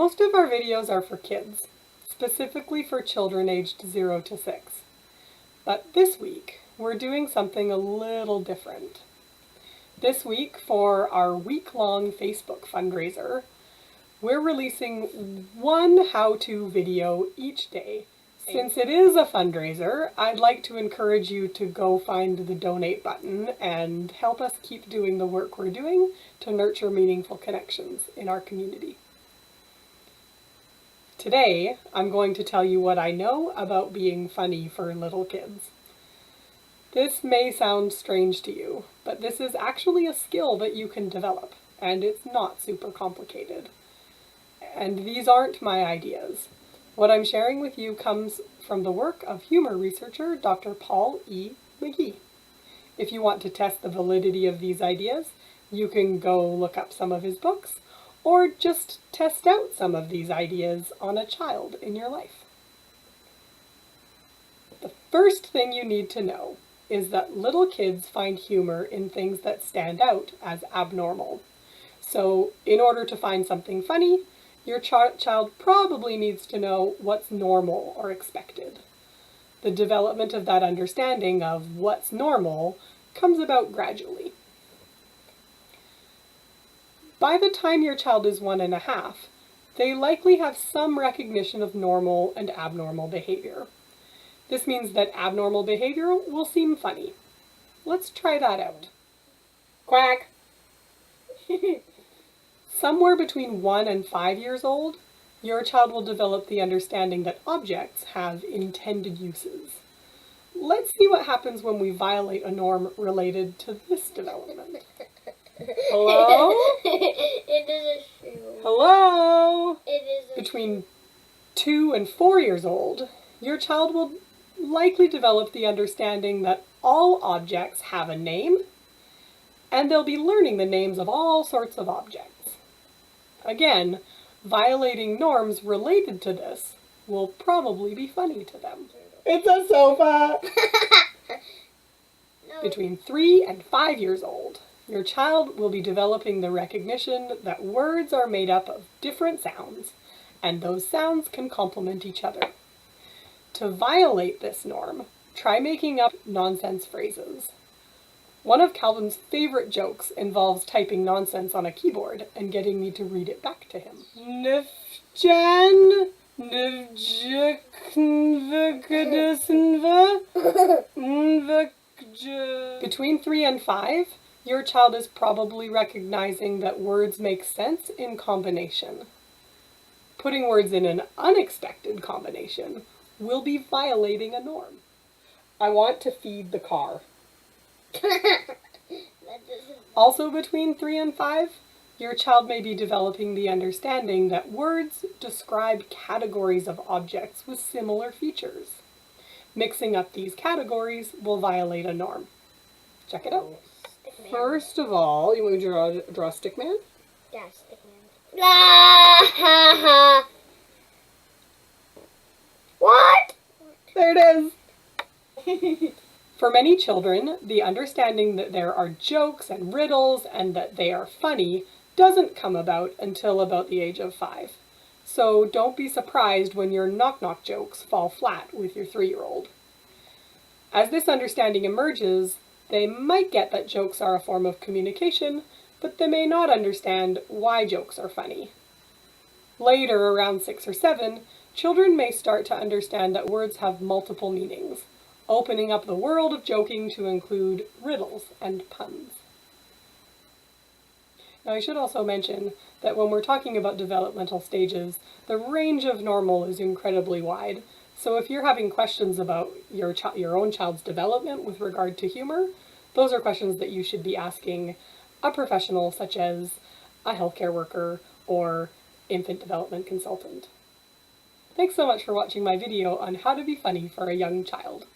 Most of our videos are for kids, specifically for children aged 0 to 6. But this week, we're doing something a little different. This week, for our week-long Facebook fundraiser, we're releasing one how-to video each day. Since it is a fundraiser, I'd like to encourage you to go find the donate button and help us keep doing the work we're doing to nurture meaningful connections in our community. Today, I'm going to tell you what I know about being funny for little kids. This may sound strange to you, but this is actually a skill that you can develop, and it's not super complicated. And these aren't my ideas. What I'm sharing with you comes from the work of humor researcher Dr. Paul E. McGee. If you want to test the validity of these ideas, you can go look up some of his books, or just test out some of these ideas on a child in your life. The first thing you need to know is that little kids find humor in things that stand out as abnormal. So, in order to find something funny, your child probably needs to know what's normal or expected. The development of that understanding of what's normal comes about gradually. By the time your child is 1.5, they likely have some recognition of normal and abnormal behavior. This means that abnormal behavior will seem funny. Let's try that out. Quack! Somewhere between 1 and 5 years old, your child will develop the understanding that objects have intended uses. Let's see what happens when we violate a norm related to this development. Hello? It is a shoe. Hello? It is a Between 2 and 4 years old, your child will likely develop the understanding that all objects have a name, and they'll be learning the names of all sorts of objects. Again, violating norms related to this will probably be funny to them. It's a sofa! No. Between 3 and 5 years old, your child will be developing the recognition that words are made up of different sounds, and those sounds can complement each other. To violate this norm, try making up nonsense phrases. One of Calvin's favorite jokes involves typing nonsense on a keyboard and getting me to read it back to him. Nifjan, Between 3 and 5, your child is probably recognizing that words make sense in combination. Putting words in an unexpected combination will be violating a norm. I want to feed the car. Also between 3 and 5, your child may be developing the understanding that words describe categories of objects with similar features. Mixing up these categories will violate a norm. Check it out. Stickman. First of all, you want to draw a stick man? Yeah, Stickman. What? There it is! For many children, the understanding that there are jokes and riddles and that they are funny doesn't come about until about the age of 5. So don't be surprised when your knock-knock jokes fall flat with your 3-year-old. As this understanding emerges, they might get that jokes are a form of communication, but they may not understand why jokes are funny. Later, around 6 or 7, children may start to understand that words have multiple meanings, opening up the world of joking to include riddles and puns. Now, I should also mention that when we're talking about developmental stages, the range of normal is incredibly wide. So if you're having questions about your own child's development with regard to humor, those are questions that you should be asking a professional such as a healthcare worker or infant development consultant. Thanks so much for watching my video on how to be funny for a young child.